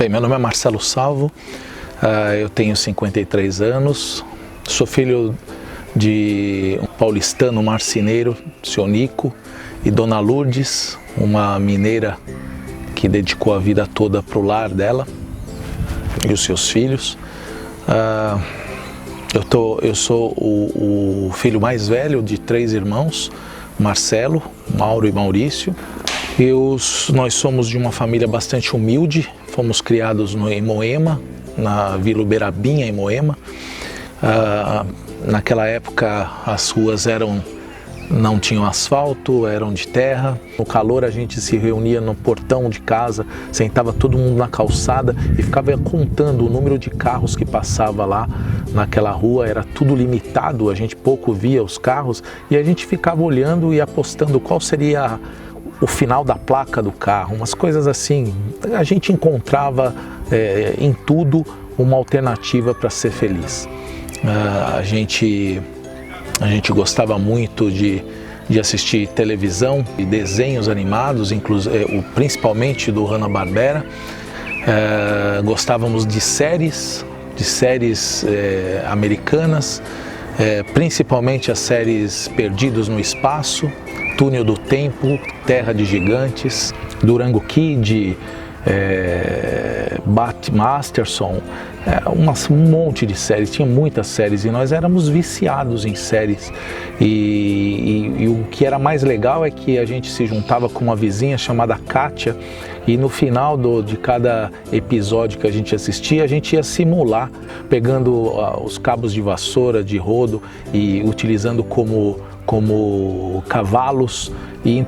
Bem, meu nome é Marcelo Salvo, eu tenho 53 anos, sou filho de um paulistano marceneiro, seu Nico, e Dona Lourdes, uma mineira que dedicou a vida toda para o lar dela e os seus filhos. Eu sou o filho mais velho de 3 irmãos, Marcelo, Mauro e Maurício. Nós somos de uma família bastante humilde, fomos criados em Moema, na Vila Uberabinha, em Moema. Naquela época as ruas não tinham asfalto, eram de terra. No calor a gente se reunia no portão de casa, sentava todo mundo na calçada e ficava contando o número de carros que passava lá naquela rua. Era tudo limitado, a gente pouco via os carros e a gente ficava olhando e apostando qual seria o final da placa do carro, umas coisas assim. A gente encontrava em tudo uma alternativa para ser feliz. A gente gostava muito de assistir televisão e desenhos animados, principalmente do Hanna-Barbera. Gostávamos de séries americanas, principalmente as séries Perdidos no Espaço, Túnel do Tempo, Terra de Gigantes, Durango Kid, Bat Masterson, um monte de séries, tinha muitas séries e nós éramos viciados em séries. E o que era mais legal é que a gente se juntava com uma vizinha chamada Kátia e no final de cada episódio que a gente assistia, a gente ia simular, pegando os cabos de vassoura, de rodo e utilizando como cavalos e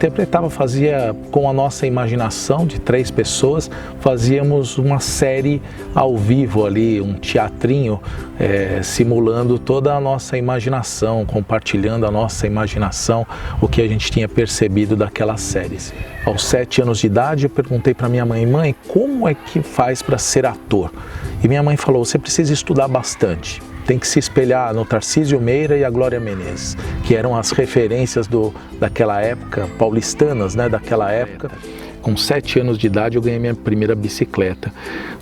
fazia com a nossa imaginação de 3 pessoas, fazíamos uma série ao vivo ali, um teatrinho, simulando toda a nossa imaginação, compartilhando a nossa imaginação, o que a gente tinha percebido daquelas séries. Aos 7 anos de idade eu perguntei para minha mãe: mãe, como é que faz para ser ator? E minha mãe falou: você precisa estudar bastante. Tem que se espelhar no Tarcísio Meira e a Glória Menezes, que eram as referências daquela época, paulistanas, né, daquela época. Com 7 anos de idade eu ganhei minha primeira bicicleta.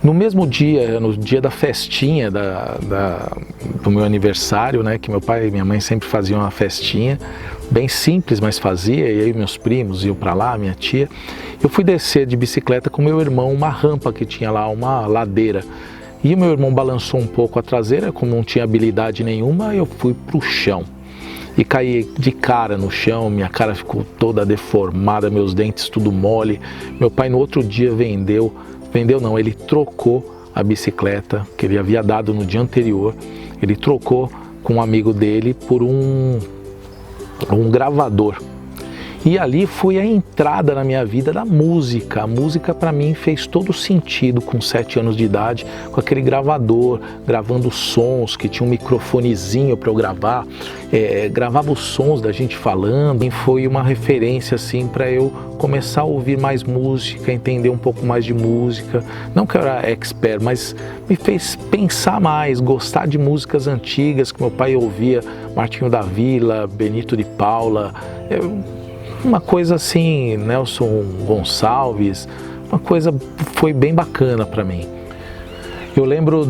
No mesmo dia, no dia da festinha do meu aniversário, né, que meu pai e minha mãe sempre faziam uma festinha, bem simples, mas fazia, e aí meus primos iam para lá, minha tia. Eu fui descer de bicicleta com meu irmão, uma rampa que tinha lá, uma ladeira. E o meu irmão balançou um pouco a traseira, como não tinha habilidade nenhuma, eu fui para o chão. E caí de cara no chão, minha cara ficou toda deformada, meus dentes tudo mole. Meu pai no outro dia ele trocou a bicicleta que ele havia dado no dia anterior. Ele trocou com um amigo dele por um gravador. E ali foi a entrada na minha vida da música. A música para mim fez todo sentido com 7 anos de idade, com aquele gravador, gravando sons, que tinha um microfonezinho para eu gravar, gravava os sons da gente falando. E foi uma referência assim para eu começar a ouvir mais música, entender um pouco mais de música. Não que eu era expert, mas me fez pensar mais, gostar de músicas antigas que meu pai ouvia, Martinho da Vila, Benito de Paula, uma coisa assim, Nelson Gonçalves, uma coisa foi bem bacana para mim. Eu lembro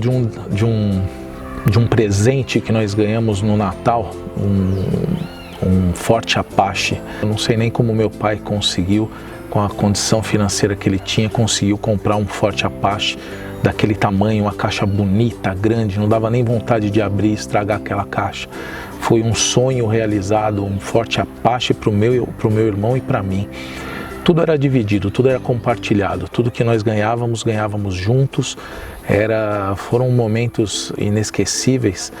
de um presente que nós ganhamos no Natal, um Forte Apache. Eu não sei nem como meu pai conseguiu, com a condição financeira que ele tinha, conseguiu comprar um Forte Apache daquele tamanho, uma caixa bonita, grande, não dava nem vontade de abrir e estragar aquela caixa. Foi um sonho realizado, um Forte Apache para o meu irmão e para mim. Tudo era dividido, tudo era compartilhado, tudo que nós ganhávamos juntos. Foram momentos inesquecíveis,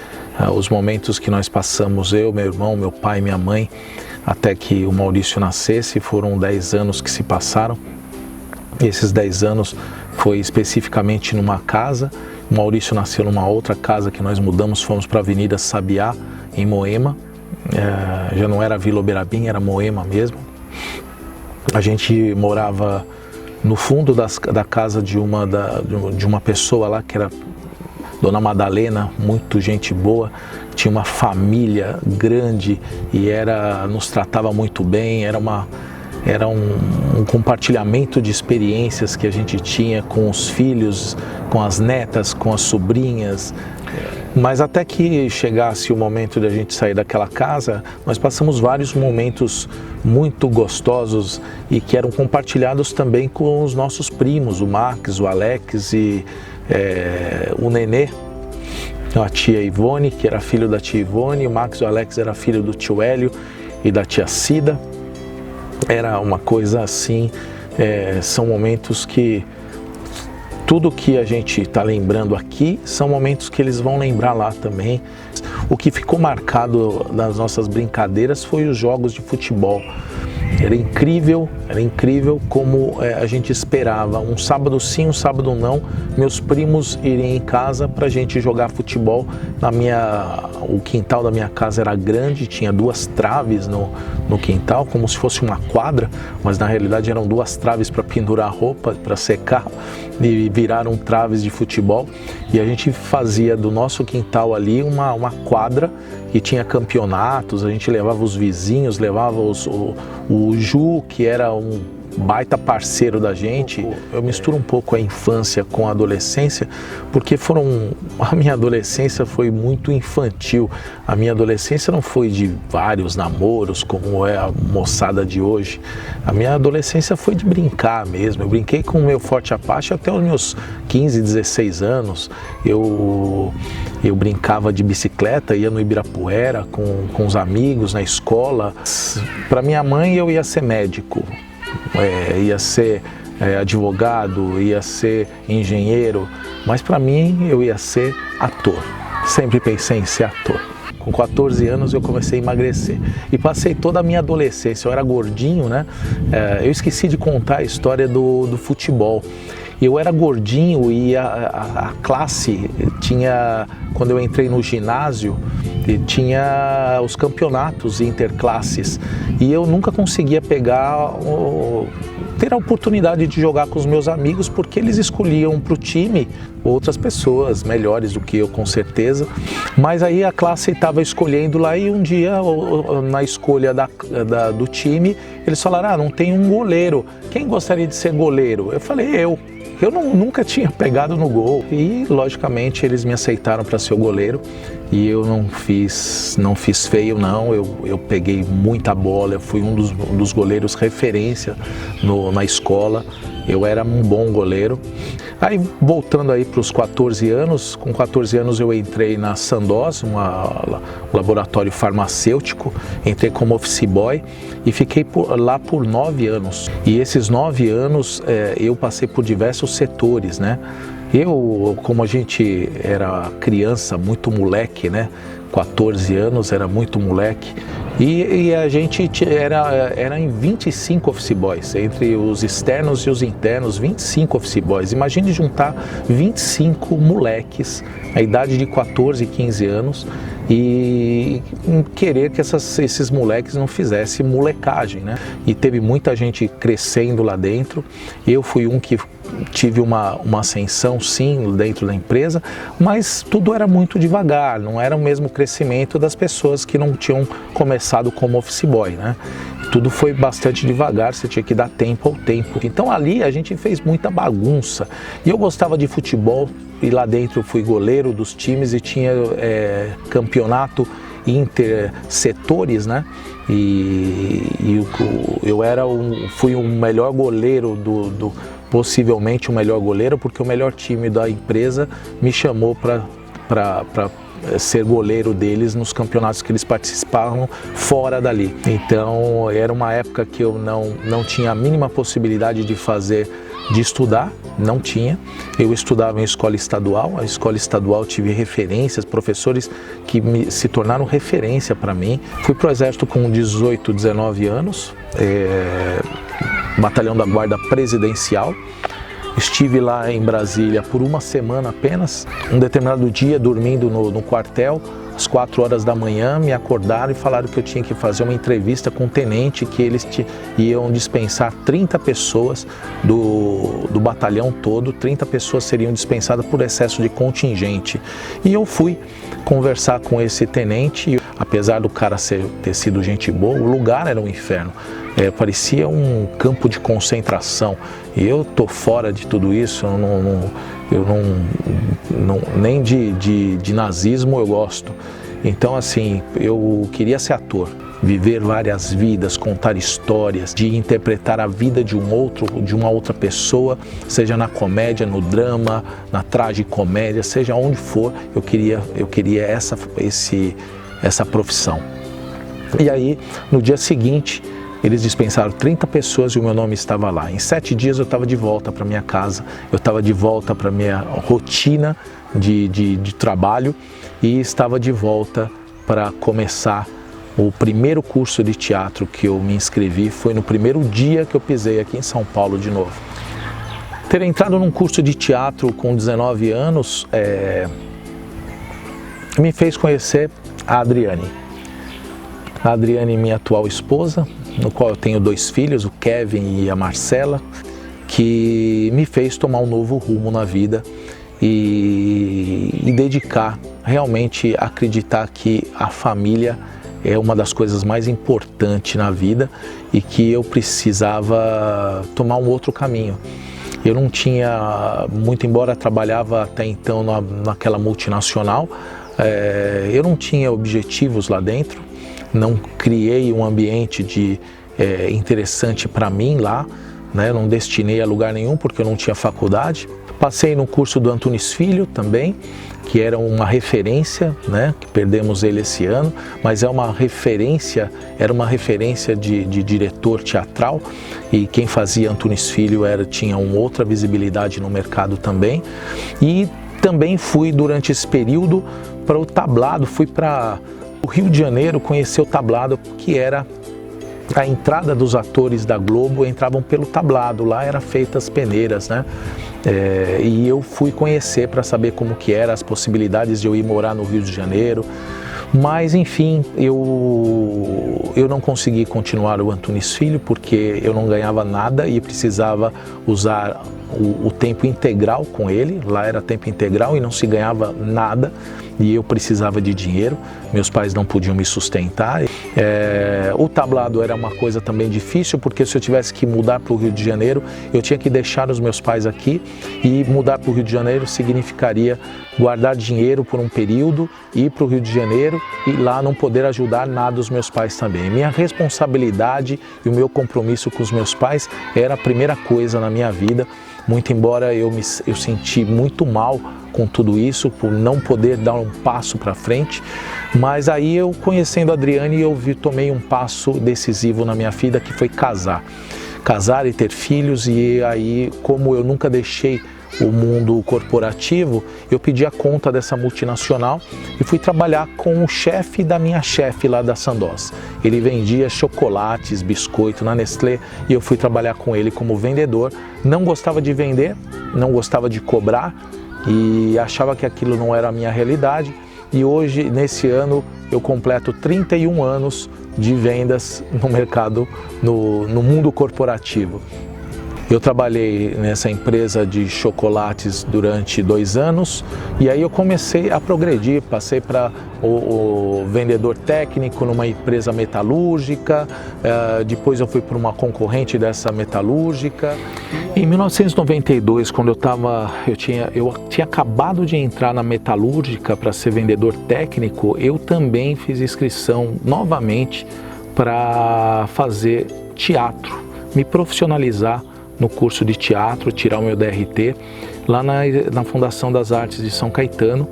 os momentos que nós passamos, eu, meu irmão, meu pai e minha mãe, até que o Maurício nascesse. Foram 10 anos que se passaram. Esses 10 anos foi especificamente numa casa. O Maurício nasceu numa outra casa que nós mudamos, fomos para a Avenida Sabiá, em Moema. Já não era Vila Uberabinha, era Moema mesmo. A gente morava no fundo da casa de uma pessoa lá, que era Dona Madalena, muito gente boa, tinha uma família grande e nos tratava muito bem. era um compartilhamento de experiências que a gente tinha com os filhos, com as netas, com as sobrinhas. Mas até que chegasse o momento de a gente sair daquela casa, nós passamos vários momentos muito gostosos e que eram compartilhados também com os nossos primos, o Max, o Alex e o Nenê, a tia Ivone, que era filho da tia Ivone, o Max e o Alex era filho do tio Hélio e da tia Cida. Era uma coisa assim, são momentos que tudo que a gente está lembrando aqui são momentos que eles vão lembrar lá também. O que ficou marcado nas nossas brincadeiras foi os jogos de futebol. Era incrível como a gente esperava. Um sábado sim, um sábado não, meus primos irem em casa para a gente jogar futebol. O quintal da minha casa era grande, tinha 2 traves no quintal, como se fosse uma quadra, mas na realidade eram 2 traves para pendurar roupa, para secar, e viraram traves de futebol. E a gente fazia do nosso quintal ali uma quadra e tinha campeonatos. A gente levava os vizinhos, levava o Ju, que era um baita parceiro da gente. Eu misturo um pouco a infância com a adolescência, porque a minha adolescência foi muito infantil. A minha adolescência não foi de vários namoros, como é a moçada de hoje. A minha adolescência foi de brincar mesmo. Eu brinquei com o meu Forte Apache até os meus 15, 16 anos. Eu brincava de bicicleta, ia no Ibirapuera com os amigos, na escola. Para minha mãe, eu ia ser médico. Ia ser advogado, ia ser engenheiro, mas para mim eu ia ser ator. Sempre pensei em ser ator. Com 14 anos eu comecei a emagrecer e passei toda a minha adolescência. Eu era gordinho, né? Eu esqueci de contar a história do futebol. Eu era gordinho e a classe tinha, quando eu entrei no ginásio, tinha os campeonatos interclasses e eu nunca conseguia ter a oportunidade de jogar com os meus amigos, porque eles escolhiam para o time outras pessoas melhores do que eu, com certeza. Mas aí a classe estava escolhendo lá e um dia, na escolha do time, eles falaram: não tem um goleiro, quem gostaria de ser goleiro? Eu falei: eu nunca tinha pegado no gol e logicamente eles me aceitaram para ser o goleiro e eu não fiz feio não, eu peguei muita bola, eu fui um dos goleiros referência na escola, eu era um bom goleiro. Aí voltando aí para os 14 anos, com 14 anos eu entrei na Sandoz, um laboratório farmacêutico, entrei como office boy e fiquei lá por 9 anos. E esses 9 anos eu passei por diversos setores, né? Como a gente era criança, muito moleque, né? 14 anos, era muito moleque. E a gente era em 25 office boys, entre os externos e os internos, 25 office boys. Imagine juntar 25 moleques, a idade de 14 e 15 anos, e querer que esses moleques não fizessem molecagem, né? E teve muita gente crescendo lá dentro. Eu fui um que tive uma ascensão, sim, dentro da empresa, mas tudo era muito devagar, não era o mesmo crescimento das pessoas que não tinham começado como office boy, né? Tudo foi bastante devagar, você tinha que dar tempo ao tempo. Então ali a gente fez muita bagunça. E eu gostava de futebol, e lá dentro eu fui goleiro dos times e tinha campeonato intersetores, né? E fui o melhor goleiro possivelmente o melhor goleiro, porque o melhor time da empresa me chamou para ser goleiro deles nos campeonatos que eles participavam fora dali. Então era uma época que eu não tinha a mínima possibilidade de estudar, não tinha. Eu estudava em escola estadual, a escola estadual tive referências, professores que se tornaram referência para mim. Fui para o exército com 18, 19 anos, batalhão da guarda presidencial. Estive lá em Brasília por uma semana apenas. Um determinado dia, dormindo no quartel, às 4 horas da manhã, me acordaram e falaram que eu tinha que fazer uma entrevista com o tenente, que eles iam dispensar 30 pessoas do batalhão todo, 30 pessoas seriam dispensadas por excesso de contingente. E eu fui conversar com esse tenente, e apesar do cara ter sido gente boa, o lugar era um inferno. parecia um campo de concentração. E eu tô fora de tudo isso, nem de nazismo eu gosto. Então assim, eu queria ser ator, viver várias vidas, contar histórias, de interpretar a vida de uma outra pessoa, seja na comédia, no drama, na tragicomédia, seja onde for, eu queria essa profissão. E aí, no dia seguinte, eles dispensaram 30 pessoas e o meu nome estava lá. Em 7 dias eu estava de volta para minha casa, eu estava de volta para minha rotina de trabalho e estava de volta para começar o primeiro curso de teatro que eu me inscrevi. Foi no primeiro dia que eu pisei aqui em São Paulo de novo. Ter entrado num curso de teatro com 19 anos me fez conhecer a Adriane. A Adriane, minha atual esposa, no qual eu tenho 2 filhos, o Kevin e a Marcela, que me fez tomar um novo rumo na vida e dedicar, realmente acreditar que a família é uma das coisas mais importantes na vida e que eu precisava tomar um outro caminho. Eu não tinha, muito embora trabalhava até então naquela multinacional, eu não tinha objetivos lá dentro, não criei um ambiente interessante para mim lá, né? Não destinei a lugar nenhum porque eu não tinha faculdade. Passei no curso do Antunes Filho também, que era uma referência, né? Que perdemos ele esse ano, mas era uma referência de diretor teatral, e quem fazia Antunes Filho tinha uma outra visibilidade no mercado também. E também fui durante esse período para o tablado, fui para o Rio de Janeiro conhecer o tablado, que era a entrada dos atores da Globo, entravam pelo tablado, lá eram feitas peneiras, né? E eu fui conhecer para saber como que era, as possibilidades de eu ir morar no Rio de Janeiro. Mas enfim, eu não consegui continuar o Antunes Filho porque eu não ganhava nada e precisava usar o tempo integral com ele. Lá era tempo integral e não se ganhava nada e eu precisava de dinheiro, meus pais não podiam me sustentar. O tablado era uma coisa também difícil, porque se eu tivesse que mudar para o Rio de Janeiro, eu tinha que deixar os meus pais aqui, e mudar para o Rio de Janeiro significaria guardar dinheiro por um período, ir para o Rio de Janeiro e lá não poder ajudar nada os meus pais também. Minha responsabilidade e o meu compromisso com os meus pais era a primeira coisa na minha vida, muito embora eu senti muito mal com tudo isso, por não poder dar um passo para frente, mas aí eu, conhecendo a Adriane, tomei um passo decisivo na minha vida, que foi casar e ter filhos. E aí, como eu nunca deixei o mundo corporativo, eu pedi a conta dessa multinacional e fui trabalhar com o chefe da minha chefe lá da Sandoz. Ele vendia chocolates, biscoito na Nestlé e eu fui trabalhar com ele como vendedor. Não gostava de vender, não gostava de cobrar e achava que aquilo não era a minha realidade. E hoje, nesse ano, eu completo 31 anos de vendas no mercado, no mundo corporativo. Eu trabalhei nessa empresa de chocolates durante 2 anos e aí eu comecei a progredir, passei para o vendedor técnico numa empresa metalúrgica, depois eu fui para uma concorrente dessa metalúrgica. Em 1992, quando eu tinha acabado de entrar na metalúrgica para ser vendedor técnico, eu também fiz inscrição novamente para fazer teatro, me profissionalizar no curso de teatro, tirar o meu DRT, lá na Fundação das Artes de São Caetano,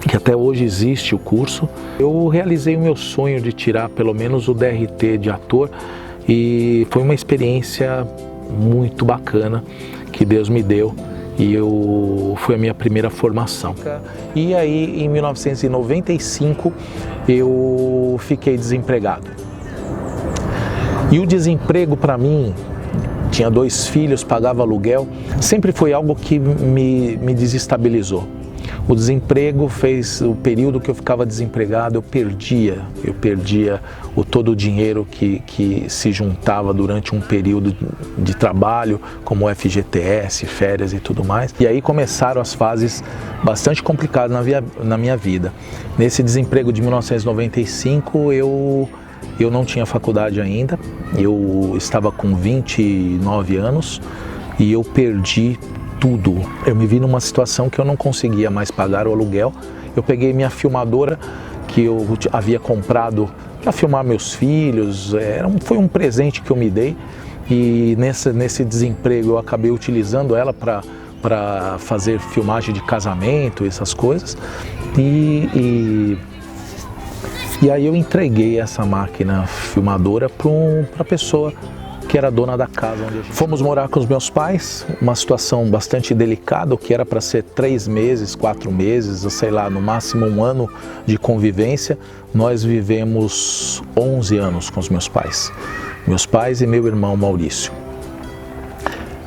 que até hoje existe o curso. Eu realizei o meu sonho de tirar pelo menos o DRT de ator e foi uma experiência muito bacana que Deus me deu e foi a minha primeira formação. E aí, em 1995, eu fiquei desempregado. E o desemprego para mim, tinha 2 filhos, pagava aluguel, sempre foi algo que me desestabilizou. O desemprego fez, o período que eu ficava desempregado, eu perdia todo o dinheiro que se juntava durante um período de trabalho, como FGTS, férias e tudo mais. E aí começaram as fases bastante complicadas na minha vida. Nesse desemprego de 1995, eu eu não tinha faculdade ainda, eu estava com 29 anos e eu perdi tudo. Eu me vi numa situação que eu não conseguia mais pagar o aluguel. Eu peguei minha filmadora que eu havia comprado para filmar meus filhos, foi um presente que eu me dei, e nesse desemprego eu acabei utilizando ela para fazer filmagem de casamento, essas coisas, e aí eu entreguei essa máquina filmadora para a pessoa que era dona da casa onde a gente... Fomos morar com os meus pais, uma situação bastante delicada, o que era para ser 3 meses, 4 meses, sei lá, no máximo 1 ano de convivência. Nós vivemos 11 anos com os meus pais e meu irmão Maurício.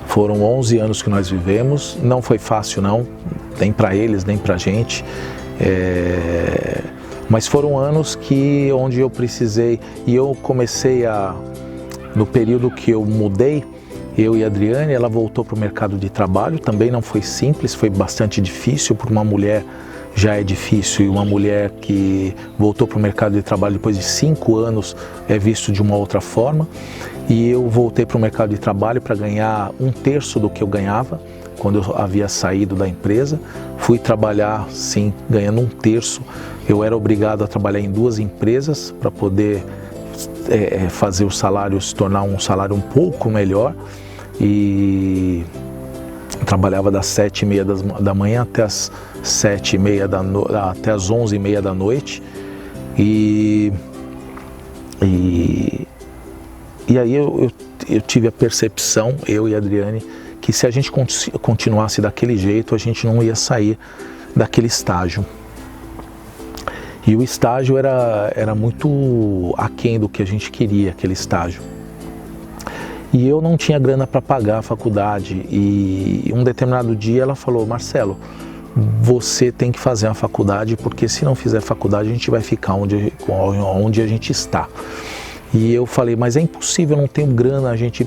Foram 11 anos que nós vivemos, não foi fácil não, nem para eles, nem para a gente, mas foram anos onde eu precisei, e eu comecei no período que eu mudei, eu e a Adriane, ela voltou para o mercado de trabalho, também não foi simples, foi bastante difícil, por uma mulher já é difícil, e uma mulher que voltou para o mercado de trabalho depois de 5 anos é visto de uma outra forma. E eu voltei para o mercado de trabalho para ganhar 1/3 do que eu ganhava quando eu havia saído da empresa. Fui trabalhar, sim, ganhando 1/3. Eu era obrigado a trabalhar em 2 empresas para poder fazer o salário se tornar um salário um pouco melhor, e trabalhava das 7h30 da manhã até as 7h30 até as 11h30 da noite, e aí eu tive a percepção, eu e a Adriane, que se a gente continuasse daquele jeito, a gente não ia sair daquele estágio. E o estágio era muito aquém do que a gente queria, aquele estágio. E eu não tinha grana para pagar a faculdade, e um determinado dia ela falou: Marcelo, você tem que fazer a faculdade, porque se não fizer faculdade a gente vai ficar onde a gente está. E eu falei: mas é impossível, eu não tenho grana, a gente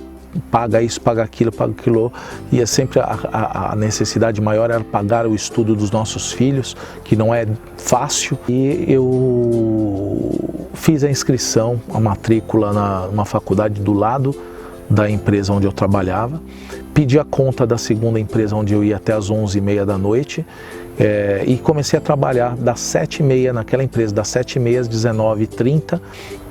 paga isso, paga aquilo, e é sempre a necessidade maior era pagar o estudo dos nossos filhos, que não é fácil. E eu fiz a inscrição, a matrícula numa faculdade do lado da empresa onde eu trabalhava, pedi a conta da segunda empresa onde eu ia até as 11h30 da noite, e comecei a trabalhar das 7h30 naquela empresa, das 7h30 às 19h30,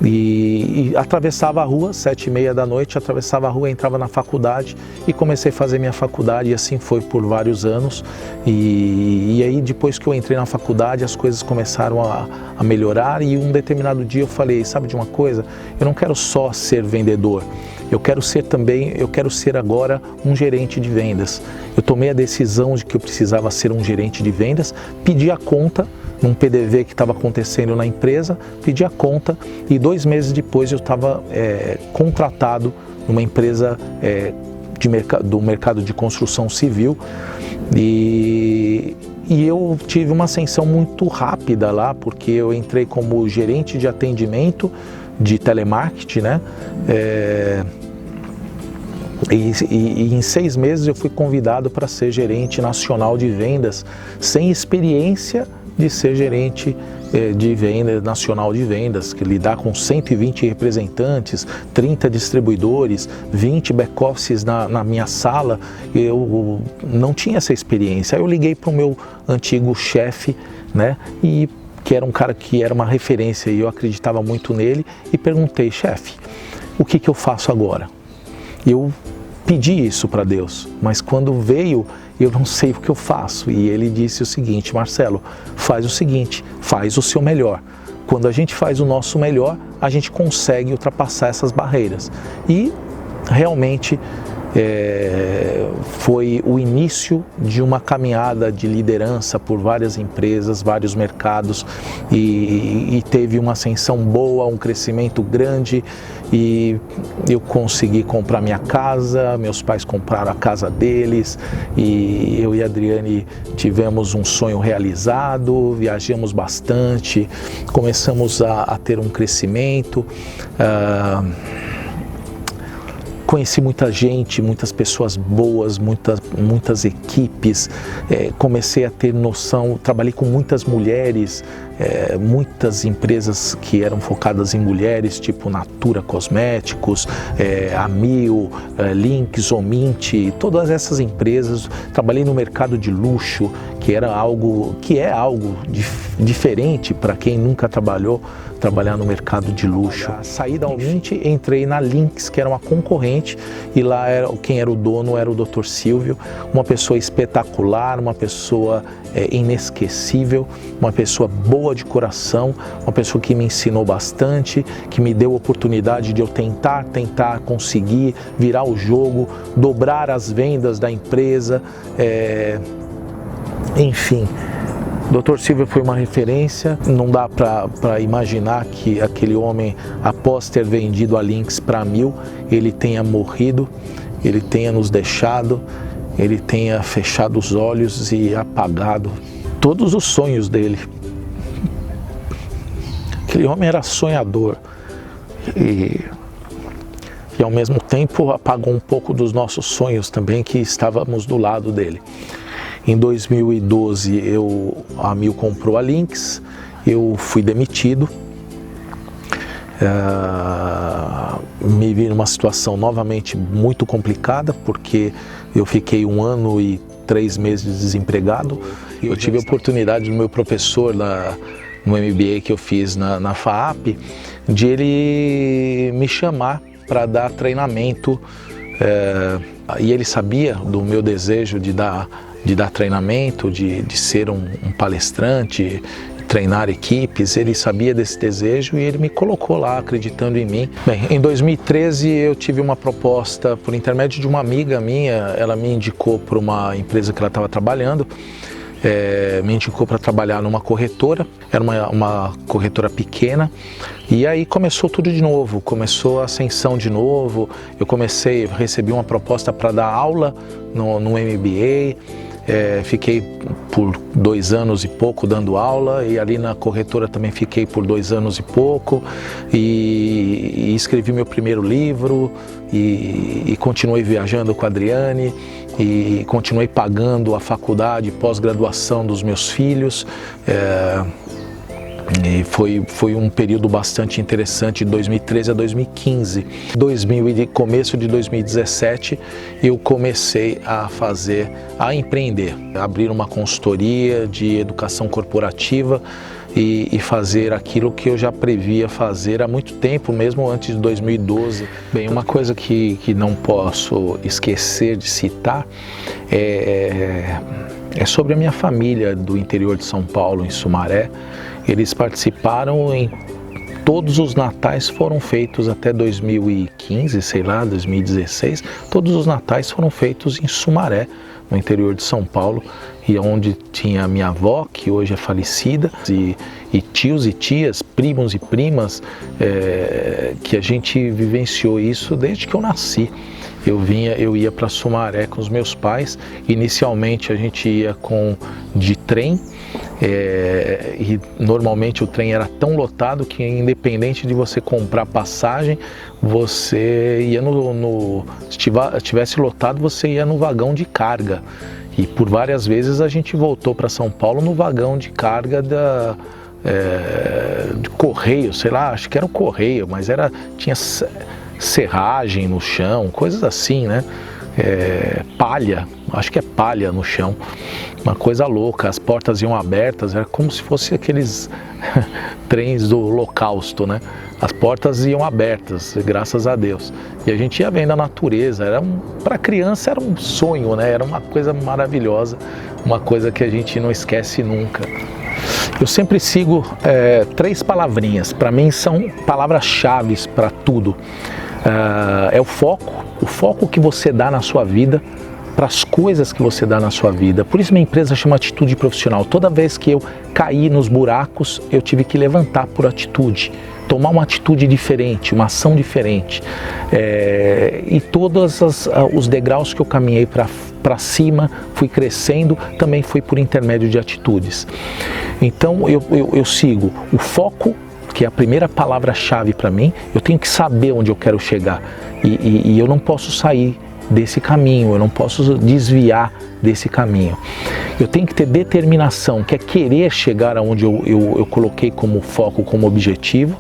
e atravessava a rua, 7h30 da noite, atravessava a rua, entrava na faculdade e comecei a fazer minha faculdade, e assim foi por vários anos. E aí depois que eu entrei na faculdade, as coisas começaram a melhorar, e um determinado dia eu falei: sabe de uma coisa, eu não quero só ser vendedor, eu quero ser agora um gerente de vendas. Eu tomei a decisão de que eu precisava ser um gerente de vendas, pedi a conta num PDV que estava acontecendo na empresa, pedi a conta, e 2 meses depois eu estava contratado numa empresa do mercado de construção civil, e eu tive uma ascensão muito rápida lá, porque eu entrei como gerente de atendimento de telemarketing, né? E em 6 meses eu fui convidado para ser gerente nacional de vendas, sem experiência de ser gerente de vendas, nacional de vendas, que lidar com 120 representantes, 30 distribuidores, 20 back-offices na minha sala. Eu não tinha essa experiência. Aí eu liguei para o meu antigo chefe, né, e que era um cara que era uma referência e eu acreditava muito nele, e perguntei: chefe, o que eu faço agora? Eu pedi isso para Deus, mas quando veio, eu não sei o que eu faço. E ele disse o seguinte: Marcelo, faz o seguinte, faz o seu melhor. Quando a gente faz o nosso melhor, a gente consegue ultrapassar essas barreiras. E realmente foi o início de uma caminhada de liderança por várias empresas, vários mercados, e teve uma ascensão boa, um crescimento grande, e eu consegui comprar minha casa, meus pais compraram a casa deles, e eu e a Adriane tivemos um sonho realizado, viajamos bastante, começamos a ter um crescimento, conheci muita gente, muitas pessoas boas, muitas equipes, comecei a ter noção, trabalhei com muitas mulheres, muitas empresas que eram focadas em mulheres, tipo Natura Cosméticos, Amil, Lynx, Omint, todas essas empresas. Trabalhei no mercado de luxo, que é algo diferente para quem nunca trabalhar no mercado de luxo. Saí da Omint, entrei na Lynx, que era uma concorrente, e lá quem era o dono era o Dr. Silvio, uma pessoa espetacular, uma pessoa inesquecível, uma pessoa boa de coração, uma pessoa que me ensinou bastante, que me deu a oportunidade de eu tentar conseguir virar o jogo, dobrar as vendas da empresa, enfim. Dr. Silvio foi uma referência, não dá para imaginar que aquele homem, após ter vendido a Lynx para Amil, ele tenha morrido, ele tenha nos deixado, ele tenha fechado os olhos e apagado todos os sonhos dele. Aquele homem era sonhador e ao mesmo tempo apagou um pouco dos nossos sonhos também, que estávamos do lado dele. Em 2012, a Amil comprou a Lynx, eu fui demitido, me vi numa situação novamente muito complicada, porque eu fiquei 1 ano e 3 meses desempregado. Eu tive a oportunidade do meu professor no MBA que eu fiz na FAAP, de ele me chamar para dar treinamento, e ele sabia do meu desejo de dar treinamento, de ser um palestrante, treinar equipes. Ele sabia desse desejo e ele me colocou lá acreditando em mim. Bem, em 2013 eu tive uma proposta por intermédio de uma amiga minha, ela me indicou para uma empresa que ela estava trabalhando, me indicou para trabalhar numa corretora, era uma corretora pequena, e aí começou tudo de novo, começou a ascensão de novo. Eu recebi uma proposta para dar aula no MBA, fiquei por 2 anos e pouco dando aula, e ali na corretora também fiquei por 2 anos e pouco, e escrevi meu primeiro livro, e continuei viajando com a Adriane, e continuei pagando a faculdade, pós-graduação dos meus filhos. E foi um período bastante interessante, de 2013 a 2015. Começo de 2017, eu comecei a empreender, abrir uma consultoria de educação corporativa e fazer aquilo que eu já previa fazer há muito tempo, mesmo antes de 2012. Bem, uma coisa que não posso esquecer de citar é sobre a minha família do interior de São Paulo, em Sumaré. Eles participaram em todos os natais, foram feitos até 2015, sei lá, 2016, todos os natais foram feitos em Sumaré, no interior de São Paulo, e onde tinha a minha avó, que hoje é falecida, e tios e tias, primos e primas, que a gente vivenciou isso desde que eu nasci. Eu ia para Sumaré com os meus pais. Inicialmente a gente ia de trem, e normalmente o trem era tão lotado que, independente de você comprar passagem, você ia se tivesse lotado, você ia no vagão de carga. E por várias vezes a gente voltou para São Paulo no vagão de carga de correio, sei lá, acho que era o correio, mas tinha serragem no chão, coisas assim, né? Palha, acho que é palha no chão, uma coisa louca. As portas iam abertas, era como se fosse aqueles trens do Holocausto, né? As portas iam abertas, graças a Deus, e a gente ia vendo a natureza. Para criança era um sonho, né? Era uma coisa maravilhosa, uma coisa que a gente não esquece nunca. Eu sempre sigo 3 palavrinhas, para mim são palavras-chave para tudo. É o foco que você dá na sua vida, para as coisas que você dá na sua vida. Por isso minha empresa chama Atitude Profissional. Toda vez que eu caí nos buracos, eu tive que levantar por atitude, tomar uma atitude diferente, uma ação diferente. E todos os degraus que eu caminhei para cima, fui crescendo, também foi por intermédio de atitudes. Então eu sigo o foco, que é a primeira palavra-chave para mim. Eu tenho que saber onde eu quero chegar, e eu não posso sair desse caminho, eu não posso desviar desse caminho. Eu tenho que ter determinação, que é querer chegar aonde eu coloquei como foco, como objetivo.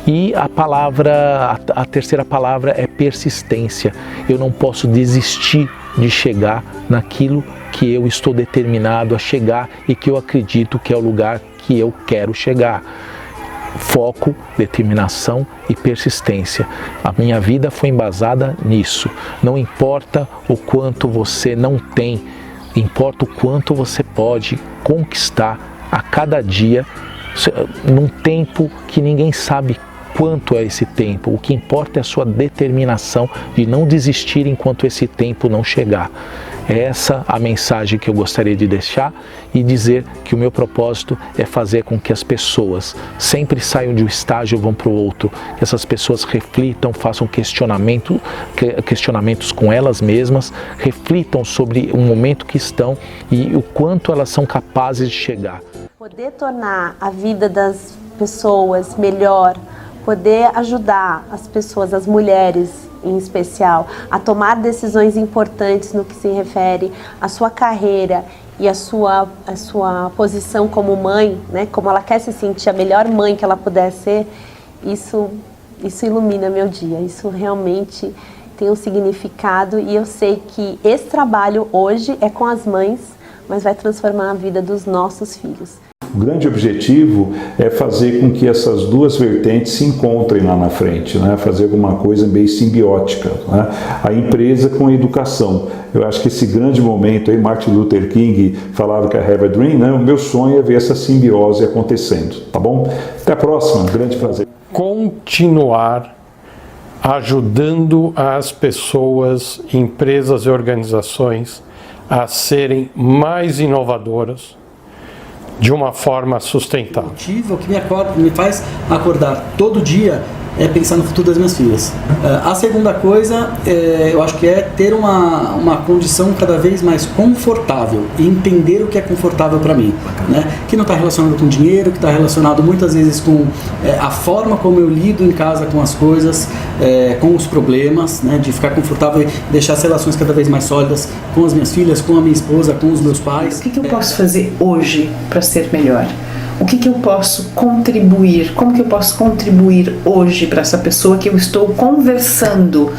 E a terceira palavra é persistência. Eu não posso desistir de chegar naquilo que eu estou determinado a chegar e que eu acredito que é o lugar que eu quero chegar. Foco, determinação e persistência. A minha vida foi embasada nisso. Não importa o quanto você não tem, importa o quanto você pode conquistar a cada dia, num tempo que ninguém sabe quanto é esse tempo. O que importa é a sua determinação de não desistir enquanto esse tempo não chegar. É essa a mensagem que eu gostaria de deixar e dizer que o meu propósito é fazer com que as pessoas sempre saiam de um estágio e vão para o outro, que essas pessoas reflitam, façam questionamentos com elas mesmas, reflitam sobre o momento que estão e o quanto elas são capazes de chegar. Poder tornar a vida das pessoas melhor, poder ajudar as pessoas, as mulheres em especial, a tomar decisões importantes no que se refere à sua carreira e à sua posição como mãe, né? Como ela quer se sentir a melhor mãe que ela puder ser, isso ilumina meu dia, isso realmente tem um significado e eu sei que esse trabalho hoje é com as mães, mas vai transformar a vida dos nossos filhos. O grande objetivo é fazer com que essas duas vertentes se encontrem lá na frente, né? Fazer alguma coisa meio simbiótica, né? A empresa com a educação. Eu acho que esse grande momento aí, Martin Luther King falava que I have a dream, né? O meu sonho é ver essa simbiose acontecendo, tá bom? Até a próxima, grande prazer. Continuar ajudando as pessoas, empresas e organizações a serem mais inovadoras, de uma forma sustentável. O que me faz acordar todo dia é pensar no futuro das minhas filhas. A segunda coisa, eu acho que é ter uma condição cada vez mais confortável e entender o que é confortável para mim, né? Que não está relacionado com dinheiro, que está relacionado muitas vezes com a forma como eu lido em casa com as coisas, com os problemas, né? De ficar confortável e deixar as relações cada vez mais sólidas com as minhas filhas, com a minha esposa, com os meus pais. O que eu posso fazer hoje para ser melhor? O que eu posso contribuir? Como que eu posso contribuir hoje para essa pessoa que eu estou conversando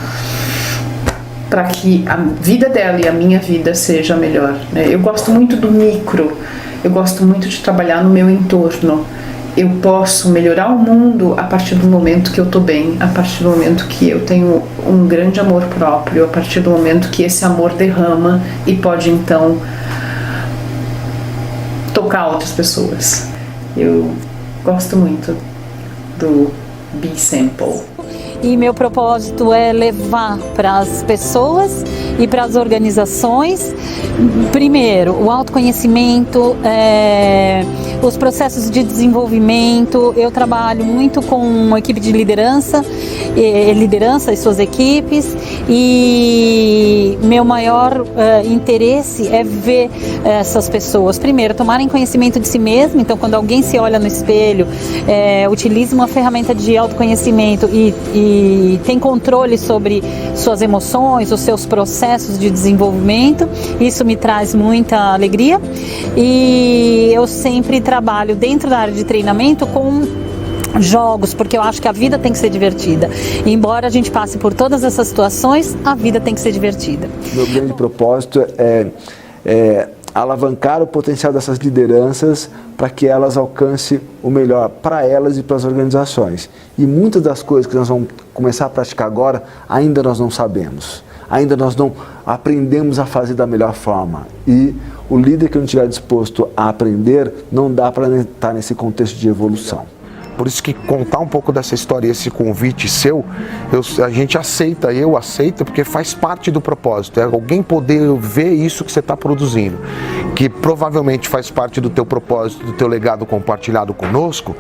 para que a vida dela e a minha vida seja melhor? Eu gosto muito do micro, eu gosto muito de trabalhar no meu entorno. Eu posso melhorar o mundo a partir do momento que eu estou bem, a partir do momento que eu tenho um grande amor próprio, a partir do momento que esse amor derrama e pode então tocar outras pessoas. Eu gosto muito do Be Simple. E meu propósito é levar para as pessoas e para as organizações, primeiro, o autoconhecimento, os processos de desenvolvimento. Eu trabalho muito com uma equipe de liderança e suas equipes, e meu maior interesse é ver essas pessoas, primeiro, tomarem conhecimento de si mesmo. Então, quando alguém se olha no espelho, utiliza uma ferramenta de autoconhecimento e tem controle sobre suas emoções, os seus processos de desenvolvimento. Isso me traz muita alegria, e eu sempre trabalho dentro da área de treinamento com jogos, porque eu acho que a vida tem que ser divertida. E embora a gente passe por todas essas situações, a vida tem que ser divertida. Meu grande propósito é alavancar o potencial dessas lideranças para que elas alcancem o melhor para elas e para as organizações. E muitas das coisas que nós vamos começar a praticar agora, ainda nós não sabemos. Ainda nós não aprendemos a fazer da melhor forma. E o líder que não estiver disposto a aprender, não dá para estar nesse contexto de evolução. Por isso que contar um pouco dessa história, esse convite seu, a gente aceita, eu aceito, porque faz parte do propósito. É alguém poder ver isso que você está produzindo, que provavelmente faz parte do teu propósito, do teu legado compartilhado conosco.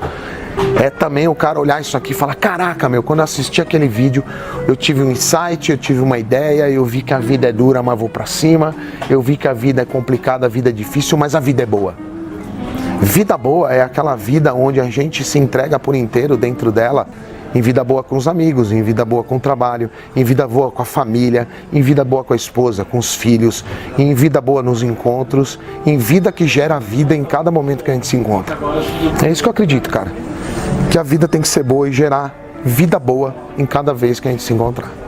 É também o cara olhar isso aqui e falar: caraca, meu, quando eu assisti aquele vídeo, eu tive um insight, eu tive uma ideia, eu vi que a vida é dura, mas vou pra cima, eu vi que a vida é complicada, a vida é difícil, mas a vida é boa. Vida boa é aquela vida onde a gente se entrega por inteiro dentro dela, em vida boa com os amigos, em vida boa com o trabalho, em vida boa com a família, em vida boa com a esposa, com os filhos, em vida boa nos encontros, em vida que gera vida em cada momento que a gente se encontra. É isso que eu acredito, cara. Que a vida tem que ser boa e gerar vida boa em cada vez que a gente se encontrar.